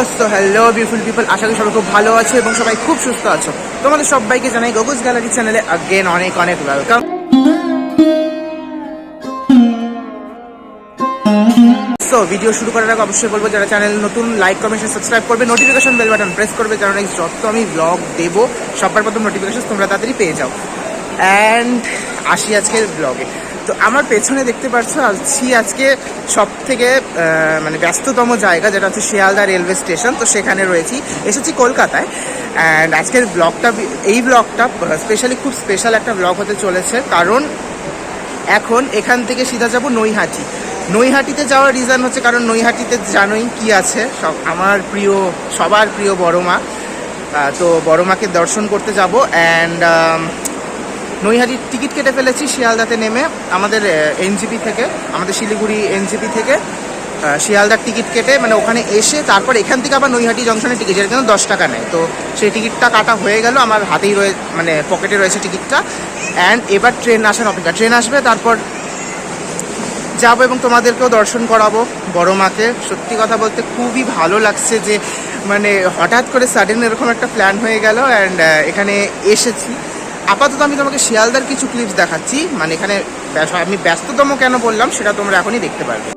Hello beautiful people, আশা করি সবাই খুব ভালো আছো এবং সবাই খুব সুস্থ আছো। তোমাদের সবাইকে জানাই গগুস গ্যালারি চ্যানেলে আগেন অনেক অনেক ওয়েলকাম। সো ভিডিও শুরু করার আগে অবশ্যই বলবো, যারা চ্যানেল নতুন, লাইক কমেন্ট সাবস্ক্রাইব করবে, নোটিফিকেশন বেল বাটন প্রেস করবে, কারণ যত আমি ব্লগ দেবো সবার প্রথম নোটিফিকেশন তোমরা তাড়াতাড়ি পেয়ে যাও। অ্যান্ড আসি আজকের ব্লগে। তো আমার পেছনে দেখতে পাচ্ছ আছি আজকে সব থেকে মানে ব্যস্ততম জায়গা, যেটা হচ্ছে শিয়ালদা রেলওয়ে স্টেশন। তো সেখানে রয়েছি, এসেছি কলকাতায়। অ্যান্ড আজকের ব্লগটা, এই ব্লগটা স্পেশালি খুব স্পেশাল একটা ব্লগ হতে চলেছে, কারণ এখন এখান থেকে সিধা যাব নৈহাটি। নৈহাটিতে যাওয়ার রিজন হচ্ছে কারণ নৈহাটিতে জানোই কি আছে, আমার প্রিয়, সবার প্রিয় বড় মা। তো বড় মাকে দর্শন করতে যাব। অ্যান্ড নৈহাটির টিকিট কেটে ফেলেছি শিয়ালদাতে নেমে, আমাদের এনজিপি থেকে, আমাদের শিলিগুড়ি এনজিপি থেকে শিয়ালদার টিকিট কেটে, মানে ওখানে এসে তারপর এখান থেকে আবার নৈহাটি জংশনের টিকিট, যেটা কিন্তু 10 টাকা নেয়। তো সেই টিকিটটা কাটা হয়ে গেল, আমার হাতেই মানে পকেটে রয়েছে টিকিটটা। অ্যান্ড এবার ট্রেন আসার অপেক্ষা, ট্রেন আসবে তারপর যাবো এবং তোমাদেরকেও দর্শন করাবো বড় মাকে। সত্যি কথা বলতে খুবই ভালো লাগছে যে মানে হঠাৎ করে সাডেন এরকম একটা প্ল্যান হয়ে গেল। অ্যান্ড এখানে এসেছি। আপাতত আমি তোমাকে শিয়ালদার কিছু ক্লিপস দেখাচ্ছি, মানে এখানে আমি ব্যস্ততম কেন বললাম সেটা তোমরা এখনই দেখতে পারবে।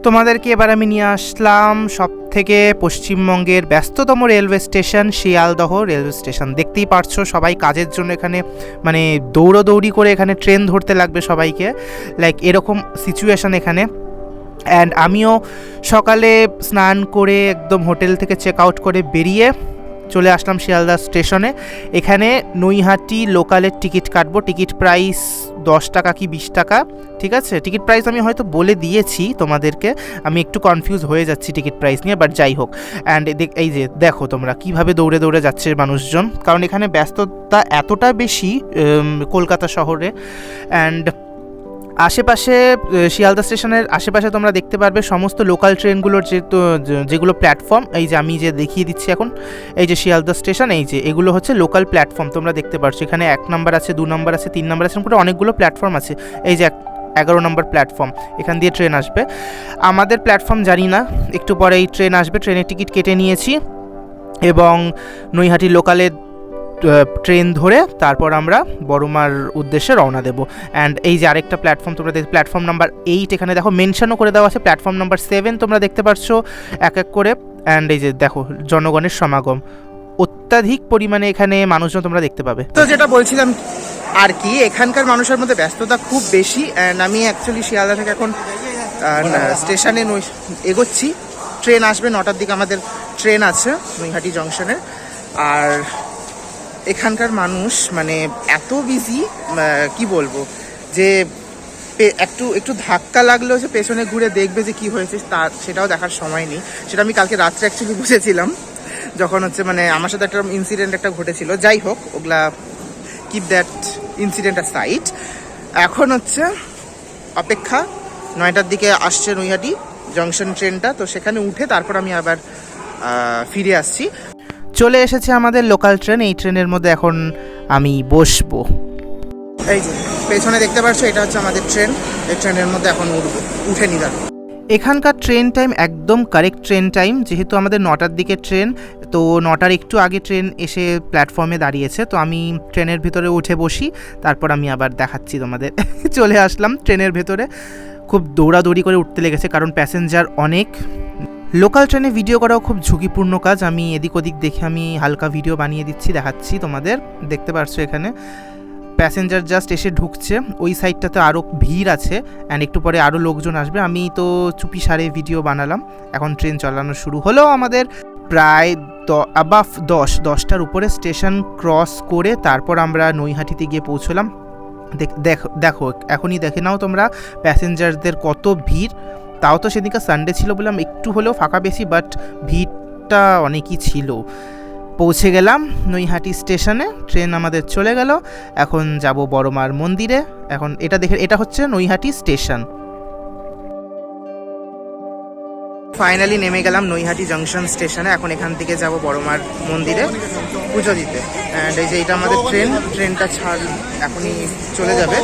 তোমাদেরকে এবার আমি নিয়ে আসলাম সব থেকে পশ্চিমবঙ্গের ব্যস্ততম railway station, Sealdah railway station. দেখতেই পারছো সবাই কাজের জন্য এখানে মানে দৌড়োদৌড়ি করে এখানে ট্রেন ধরতে লাগবে সবাইকে, লাইক এরকম সিচুয়েশান এখানে। অ্যান্ড আমিও সকালে স্নান করে একদম হোটেল থেকে চেক আউট করে বেরিয়ে চলে আসলাম শিয়ালদা স্টেশনে। এখানে নৈহাটি লোকালের টিকিট কাটবো। টিকিট প্রাইস 10 টাকা কি 20 টাকা, ঠিক আছে? টিকিট প্রাইস আমি হয়তো বলে দিয়েছি তোমাদেরকে, আমি একটু কনফিউজ হয়ে যাচ্ছি টিকিট প্রাইস নিয়ে, বাট যাই হোক। অ্যান্ড এই যে দেখো তোমরা কীভাবে দৌড়ে দৌড়ে যাচ্ছে মানুষজন, কারণ এখানে ব্যস্ততা এতটা বেশি কলকাতা শহরে। অ্যান্ড আশেপাশে শিয়ালদা স্টেশনের আশেপাশে তোমরা দেখতে পারবে সমস্ত লোকাল ট্রেনগুলোর যেগুলো প্ল্যাটফর্ম, এই যে আমি যে দেখিয়ে দিচ্ছি এখন, এই যে শিয়ালদা স্টেশন, এই যে এগুলো হচ্ছে লোকাল প্ল্যাটফর্ম। তোমরা দেখতে পারছো এখানে 1 নম্বর আছে, 2 নম্বর আছে, 3 নম্বর আছে, করে অনেকগুলো প্ল্যাটফর্ম আছে। এই যে 11 নম্বর প্ল্যাটফর্ম, এখান দিয়ে ট্রেন আসবে। আমাদের প্ল্যাটফর্ম জানি না, একটু পরে এই ট্রেন আসবে। ট্রেনের টিকিট কেটে নিয়েছি এবং নৈহাটি লোকালের ট্রেন ধরে তারপর আমরা বড়মার উদ্দেশ্যে রওনা দেবো। অ্যান্ড এই যে আরেকটা প্ল্যাটফর্ম তোমরা দেখতে, প্ল্যাটফর্ম নাম্বার 8, এখানে দেখো মেনশনও করে দেওয়া আছে। প্ল্যাটফর্ম নাম্বার 7 তোমরা দেখতে পাচ্ছ এক এক করে। অ্যান্ড এই যে দেখো জনগণের সমাগম, অত্যাধিক পরিমাণে এখানে মানুষজন তোমরা দেখতে পাবে। তো যেটা বলছিলাম আর কি, এখানকার মানুষের মধ্যে ব্যস্ততা খুব বেশি। অ্যান্ড আমি অ্যাকচুয়ালি শিয়ালদা থেকে এখন স্টেশনে এগোচ্ছি। ট্রেন আসবে 9টার দিকে, আমাদের ট্রেন আছে নৈহাটি জংশনে। আর এখানকার মানুষ মানে এত বিজি, কি বলবো, যে একটু ধাক্কা লাগলো যে পেছনে ঘুরে দেখবে যে কি হয়েছে, সেটাও দেখার সময় নেই। সেটা আমি কালকে রাত্রে অ্যাকচুয়ালি বুঝেছিলাম, যখন হচ্ছে মানে আমার সাথে একটা ইনসিডেন্ট একটা ঘটেছিল। যাই হোক, ওগুলা keep that incident a side. এখন হচ্ছে অপেক্ষা, 9টার দিকে আসছে নৈহাটি জংশন ট্রেনটা, তো সেখানে উঠে তারপর আমি আবার ফিরে আসছি। চলে এসেছে আমাদের লোকাল ট্রেন, এই ট্রেনের মধ্যে এখন আমি বসবো। এই যে পেছনে দেখতে পাচ্ছ, এটা হচ্ছে আমাদের ট্রেন। এই ট্রেনের মধ্যে এখন উঠে নিলাম। এখানকার ট্রেন টাইম একদম কারেক্ট ট্রেন টাইম, যেহেতু আমাদের 9টার দিকে ট্রেন, তো 9টার একটু আগে ট্রেন এসে প্ল্যাটফর্মে দাঁড়িয়েছে। তো আমি ট্রেনের ভিতরে উঠে বসি, তারপর আমি আবার দেখাচ্ছি তোমাদের। চলে আসলাম ট্রেনের ভেতরে, খুব দৌড়াদৌড়ি করে উঠতে লেগেছে কারণ প্যাসেঞ্জার অনেক। লোকাল ট্রেনে ভিডিও করাও খুব ঝুঁকিপূর্ণ কাজ। আমি এদিক ওদিক দেখে আমি হালকা ভিডিও বানিয়ে দিচ্ছি, দেখাচ্ছি তোমাদের। দেখতে পারছো এখানে প্যাসেঞ্জার জাস্ট এসে ঢুকছে, ওই সাইডটাতে আরও ভিড় আছে। অ্যান্ড একটু পরে আরও লোকজন আসবে। আমি তো চুপি সারে ভিডিও বানালাম। এখন ট্রেন চালানো শুরু হলো আমাদের। প্রায় অ্যাবাভ 10টার উপরে স্টেশন ক্রস করে তারপর আমরা নৈহাটিতে গিয়ে পৌঁছলাম। দেখো এখনই দেখে নাও তোমরা প্যাসেঞ্জারদের কত ভিড়। তাও তো সেদিনকে সানডে ছিল বললাম একটু হলেও ফাঁকা বেশি, বাট ভিড়টা অনেকই ছিল। পৌঁছে গেলাম নৈহাটি স্টেশনে, ট্রেন আমাদের চলে গেল। এখন যাব বড়মার মন্দিরে। এখন এটা হচ্ছে নৈহাটি স্টেশন। ফাইনালি নেমে গেলাম নৈহাটি জংশন স্টেশনে। এখন এখান থেকে যাব বড়মার মন্দিরে পুজো দিতে। অ্যান্ড এই যে এটা আমাদের ট্রেনটা এখনই চলে যাবে।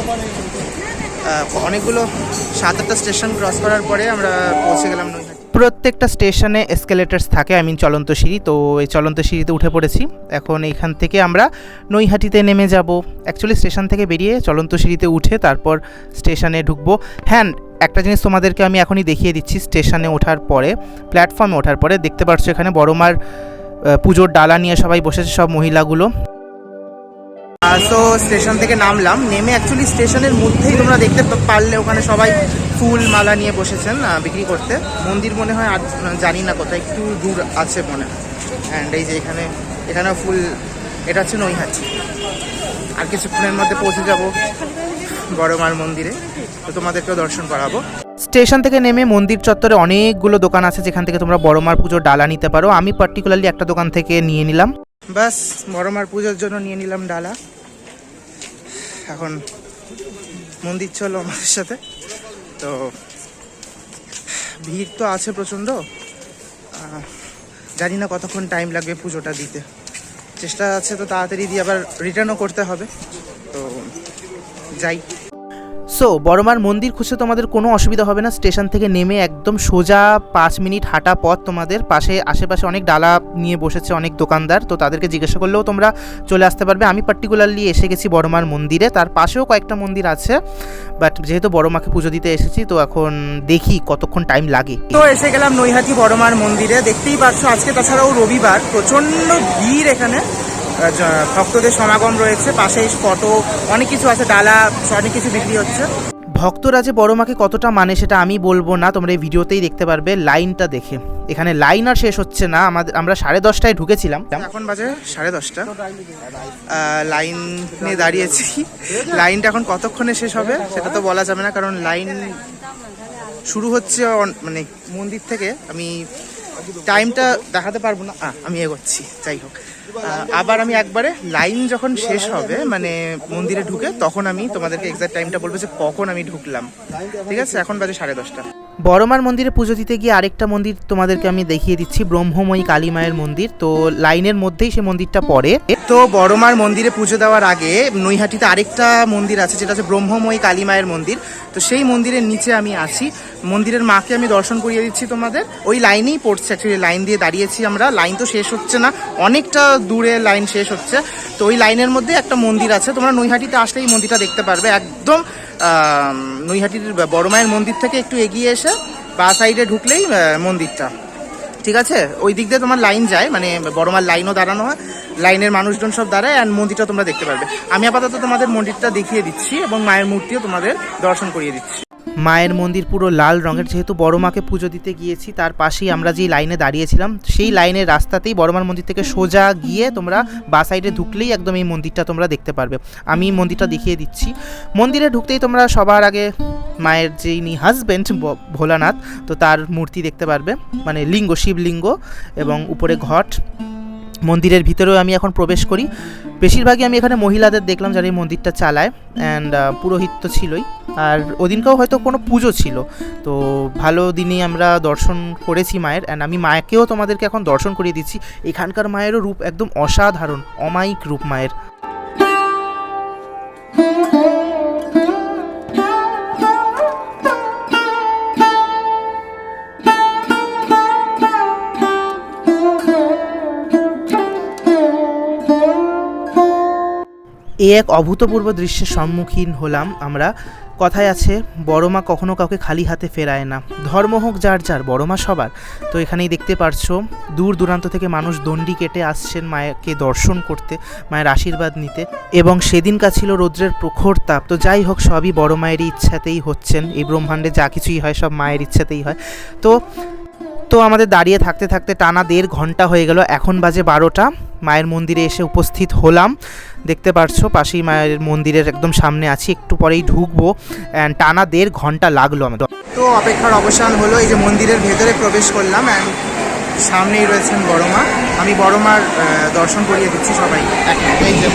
অনেকগুলো 7-8টা স্টেশন ক্রস করার পরে আমরা পৌঁছে গেলাম নৈহাটি। প্রত্যেকটা স্টেশনে এসকেলেটার্স থাকে, আই মিন চলন্ত সিঁড়ি। তো এই চলন্ত সিঁড়িতে উঠে পড়েছি। এখন এইখান থেকে আমরা নৈহাটিতে নেমে যাব। অ্যাকচুয়ালি স্টেশন থেকে বেরিয়ে চলন্ত সিঁড়িতে উঠে তারপর স্টেশনে ঢুকবো। হ্যাঁ, একটা জিনিস তোমাদেরকে আমি এখনই দেখিয়ে দিচ্ছি। স্টেশনে ওঠার পরে, প্ল্যাটফর্মে ওঠার পরে দেখতে পাচ্ছ এখানে বড়মার পুজোর ডালা নিয়ে সবাই বসেছে, সব মহিলাগুলো। সো স্টেশন থেকে নামলাম, নেমে অ্যাকচুয়ালি স্টেশনের মধ্যেই তোমরা দেখতে পারলে ওখানে সবাই ফুল মালা নিয়ে বসেছেন বিক্রি করতে। মন্দির মনে হয় আর জানি না কোথায়, একটু দূর আছে মনে হয়। অ্যান্ড এই যে এখানেও ফুল, এটা হচ্ছে নৈহাটি। আর কিছুক্ষণের মধ্যে পৌঁছে যাব বড়মার মন্দিরে, তো তোমাদেরকেও দর্শন করাবো। স্টেশন থেকে নেমে মন্দির চত্বরে অনেকগুলো দোকান আছে যেখান থেকে তোমরা বড়মার পুজোর ডালা নিতে পারো। আমি পার্টিকুলারলি একটা দোকান থেকে নিয়ে নিলাম। বাস বড়মার পুজোর জন্য নিয়ে নিলাম ডালা। এখন মন্দির চলো আমাদের সাথে। তো ভিড় তো আছে প্রচণ্ড, জানি না কতক্ষণ টাইম লাগবে পুজোটা দিতে। চেষ্টা আছে তো তাড়াতাড়ি দিয়ে আবার রিটার্নও করতে হবে, তো যাই। সো বড়মার মন্দির খুঁজতে তোমাদের কোনো অসুবিধা হবে না। স্টেশন থেকে নেমে একদম সোজা 5 মিনিট হাঁটা পথ। তোমাদের পাশে আশেপাশে অনেক ডালা নিয়ে বসেছে অনেক দোকানদার, তো তাদেরকে জিজ্ঞাসা করলেও তোমরা চলে আসতে পারবে। আমি পার্টিকুলারলি এসে গেছি বড়মার মন্দিরে, তার পাশেও কয়েকটা মন্দির আছে, বাট যেহেতু বড়মাকে পুজো দিতে এসেছি তো এখন দেখি কতক্ষণ টাইম লাগে। তো এসে গেলাম নৈহাটি বড়মার মন্দিরে। দেখতেই পাচ্ছ আজকে তাছাড়াও রবিবার, প্রচণ্ড ভিড় এখানে, ভক্তদের সমাগম রয়েছে। পাশে ফটো অনেক কিছু আছে, ডালা অনেক কিছু বিক্রি হচ্ছে। ভক্তরা যে বড়মাকে কতটা মানে সেটা আমি বলবো না, তোমরা এই ভিডিওতেই দেখতে পারবে। লাইনটা দেখে, এখানে লাইন আর শেষ হচ্ছে না। আমরা 10:30টায় ঢুকেছিলাম, এখন বাজে 10:30। লাইনে দাঁড়িয়েছি। লাইনটা এখন কতক্ষণে শেষ হবে সেটা তো বলা যাবে না, কারণ লাইন শুরু হচ্ছে মানে মন্দির থেকে। আমি টাইমটা দেখাতে পারবো না, আমি এগোচ্ছি। যাই হোক, আবার আমি একবারে লাইন যখন শেষ হবে মানে মন্দিরে ঢুকে, তখন আমি তোমাদেরকে এক্সাক্ট টাইমটা বলবো যে কখন আমি ঢুকলাম। ঠিক আছে, এখন বাজে 10:30। বড়মার মন্দিরে পুজো দিতে গিয়ে আরেকটা মন্দির তোমাদেরকে আমি দেখিয়ে দিচ্ছি, ব্রহ্মময়ী কালী মায়ের মন্দির। তো লাইনের মধ্যেই সে মন্দিরটা পড়ে। তো বড়মার মন্দিরে পুজো দেওয়ার আগে নৈহাটিতে আরেকটা মন্দির আছে, যেটা হচ্ছে ব্রহ্মময়ী কালী মায়ের মন্দির। তো সেই মন্দিরের নিচে আমি আছি। মন্দিরের মাকে আমি দর্শন করিয়ে দিচ্ছি তোমাদের। ওই লাইনেই পড়ছে, অ্যাকচুয়ালি লাইন দিয়ে দাঁড়িয়েছি আমরা। লাইন তো শেষ হচ্ছে না, অনেকটা দূরে লাইন শেষ হচ্ছে। তো ওই লাইনের মধ্যে একটা মন্দির আছে, তোমরা নৈহাটিতে আসলে এই মন্দিরটা দেখতে পারবে। একদম নৈহাটির বড় মায়ের মন্দির থেকে একটু এগিয়ে এসে বা সাইডে ঢুকলেই মন্দিরটা। ঠিক আছে, ওই দিক দিয়ে তোমার লাইন যায়, মানে বড় মার লাইনও দাঁড়ানো হয়, লাইনের মানুষজন সব দাঁড়ায়, অ্যান্ড মন্দিরটা তোমরা দেখতে পারবে। আমি আপাতত তোমাদের মন্দিরটা দেখিয়ে দিচ্ছি এবং মায়ের মূর্তিও তোমাদের দর্শন করিয়ে দিচ্ছি। মায়ের মন্দির পুরো লাল রঙের। যেহেতু বড়মাকে পুজো দিতে গিয়েছি, তার পাশেই আমরা যেই লাইনে দাঁড়িয়েছিলাম সেই লাইনের রাস্তাতেই বড়মার মন্দির থেকে সোজা গিয়ে তোমরা বা সাইডে ঢুকলেই একদম এই মন্দিরটা তোমরা দেখতে পারবে। আমি মন্দিরটা দেখিয়ে দিচ্ছি। মন্দিরে ঢুকতেই তোমরা সবার আগে মায়ের যিনি হাজব্যান্ড ভোলানাথ, তো তার মূর্তি দেখতে পারবে, মানে লিঙ্গ, শিবলিঙ্গ এবং উপরে ঘট। মন্দিরের ভিতরেও আমি এখন প্রবেশ করি। বেশিরভাগই আমি এখানে মহিলাদের দেখলাম যারা এই মন্দিরটা চালায়, অ্যান্ড পুরোহিত তো ছিলই। আর ওদিনকেও হয়তো কোনো পুজো ছিল, তো ভালো দিনেই আমরা দর্শন করেছি মায়ের। অ্যান্ড আমি মাকেও তোমাদেরকে এখন দর্শন করিয়ে দিচ্ছি। এখানকার মায়েরও রূপ একদম অসাধারণ, অমায়িক রূপ মায়ের। এক অভূতপূর্ব দৃশ্যের সম্মুখীন হলাম আমরা। কথায় আছে, বড় মা কখনো কাউকে খালি হাতে ফেরায় না, ধর্ম হোক যার যার, বড় মা সবার। তো এখানেই দেখতে পারছো দূর দূরান্ত থেকে মানুষ দণ্ডি কেটে আসছেন মায়েরকে দর্শন করতে, মায়ের আশীর্বাদ নিতে। এবং সেদিনকার ছিল রৌদ্রের প্রখর তাপ। তো যাই হোক, সবই বড় মায়েরই ইচ্ছাতেই হচ্ছেন। এই ব্রহ্মাণ্ডে যা কিছুই হয় সব মায়ের ইচ্ছাতেই হয়। তো আমাদের দাঁড়িয়ে থাকতে থাকতে টানা 1.5 ঘন্টা হয়ে গেল। এখন বাজে 12টা। মায়ের মন্দিরে এসে উপস্থিত হলাম। দেখতে পারছো পাশেই মায়ের মন্দিরের একদম সামনে আছি, একটু পরেই ঢুকবো। টানা 1.5 ঘন্টা লাগলো আমাদের। তো অপেক্ষার অবসান হলো, এই যে মন্দিরের ভেতরে প্রবেশ করলাম, অ্যান্ড সামনেই রয়েছেন বড় মা। আমি বড় মার দর্শন করিয়ে দিচ্ছি সবাই। এই যে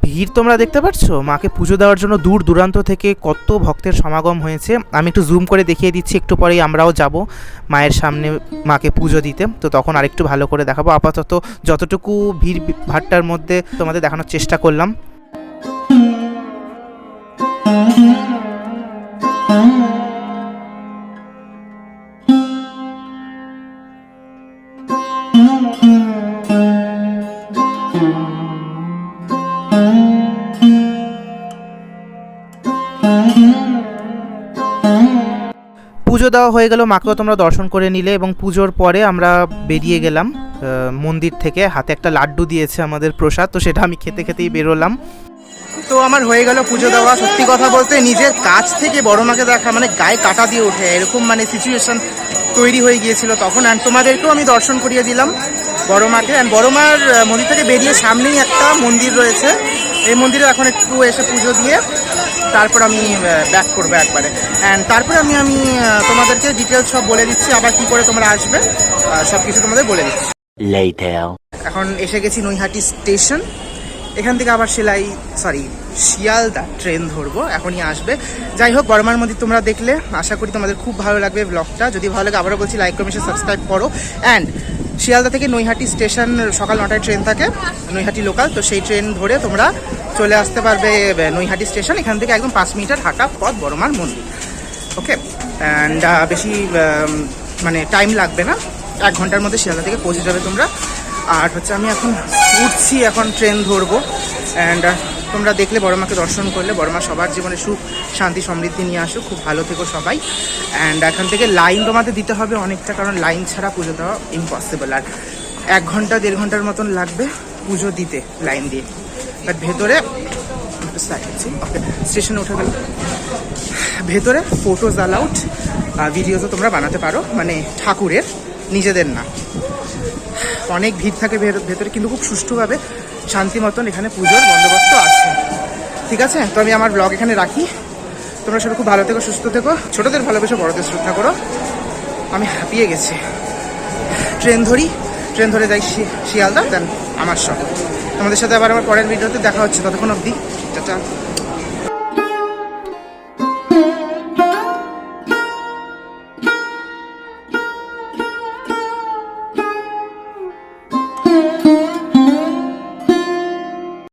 ভিড় তোমরা দেখতে পাচ্ছ, মাকে পুজো দেওয়ার জন্য দূর দূরান্ত থেকে কত ভক্তের সমাগম হয়েছে। আমি একটু জুম করে দেখিয়ে দিচ্ছি, একটু পরেই আমরাও যাব মায়ের সামনে মাকে পুজো দিতে। তো তখন আরেকটু ভালো করে দেখাবো। আপাতত যতটুকু ভিড় ভাট্টার মধ্যে তোমাদের দেখানোর চেষ্টা করলাম। পুজো দেওয়া হয়ে গেল, মাকেও তোমরা দর্শন করে নিলে এবং পুজোর পরে আমরা বেরিয়ে গেলাম মন্দির থেকে। হাতে একটা লাড্ডু দিয়েছে আমাদের প্রসাদ, তো সেটা আমি খেতে খেতেই বেরোলাম। তো আমার হয়ে গেল পুজো দেওয়া। সত্যি কথা বলতে নিজের কাছ থেকে বড় মাকে দেখা মানে গায়ে কাটা দিয়ে ওঠে, এরকম মানে সিচুয়েশন তৈরি হয়ে গিয়েছিল তখন। অ্যান্ড তোমাদেরকেও আমি দর্শন করিয়ে দিলাম বড় মাকে। অ্যান্ড বড় মার মন্দির থেকে বেরিয়ে সামনেই একটা মন্দির রয়েছে, এই মন্দিরে এখন একটু এসে পুজো দিয়ে তারপর আমি ব্যাক করবো একবারে। অ্যান্ড তারপরে আমি তোমাদেরকে ডিটেলস সব বলে দিচ্ছি, আবার কি করে তোমরা আসবে সব কিছু তোমাদের বলে দিচ্ছি। এখন এসে গেছি নৈহাটি স্টেশন। এখান থেকে আবার শিয়ালদা ট্রেন ধরবো, এখনই আসবে। যাই হোক, বড়মার মন্দির তোমরা দেখলে, আশা করি তোমাদের খুব ভালো লাগবে ব্লগটা। যদি ভালো লাগে আবারও বলছি লাইক কমেন্ট সাবস্ক্রাইব করো। অ্যান্ড শিয়ালদা থেকে নৈহাটি স্টেশন সকাল 9টায় ট্রেন থাকে, নৈহাটি লোকাল, তো সেই ট্রেন ধরে তোমরা চলে আসতে পারবে নৈহাটি স্টেশন। এখান থেকে একদম 5 মিনিটের হাঁটা পথ বড়মার মন্দির। ওকে, অ্যান্ড বেশি মানে টাইম লাগবে না, 1 ঘন্টার মধ্যে শিয়ালদা থেকে পৌঁছে যাবে তোমরা। আর হচ্ছে আমি এখন উঠছি, এখন ট্রেন ধরবো। অ্যান্ড তোমরা দেখলে বড় মাকে দর্শন করলে, বড় মা সবার জীবনে সুখ শান্তি সমৃদ্ধি নিয়ে আসুক, খুব ভালো থেকো সবাই। অ্যান্ড এখান থেকে লাইন তোমাদের দিতে হবে অনেকটা, কারণ লাইন ছাড়া পুজো দেওয়া ইম্পসিবল। আর 1 ঘন্টা 1.5 ঘন্টার মতন লাগবে পুজো দিতে লাইন দিয়ে। বাট ভেতরে ওকে, স্টেশনে উঠে গেল, ভেতরে ফটোজ অ্যালাউড, ভিডিওসও তোমরা বানাতে পারো, মানে ঠাকুরের, নিজেদের না। অনেক ভিড় থাকে ভেতরে, কিন্তু খুব সুষ্ঠুভাবে শান্তি মতন এখানে পুজোর বন্দোবস্ত আছে। ঠিক আছে, তো আমি আমার ব্লগ এখানে রাখি। তোমরা সবাই খুব ভালো থেকো, সুস্থ থেকো, ছোটদের ভালোবেসে বড়দের শ্রদ্ধা করো। আমি হাঁপিয়ে গেছি, ট্রেন ধরে যাই শিয়ালদা, দেন আমার সঙ্গে তোমাদের সাথে আবার আমার পরের ভিডিওতে দেখা হচ্ছে। ততক্ষণ অবধি টাটা।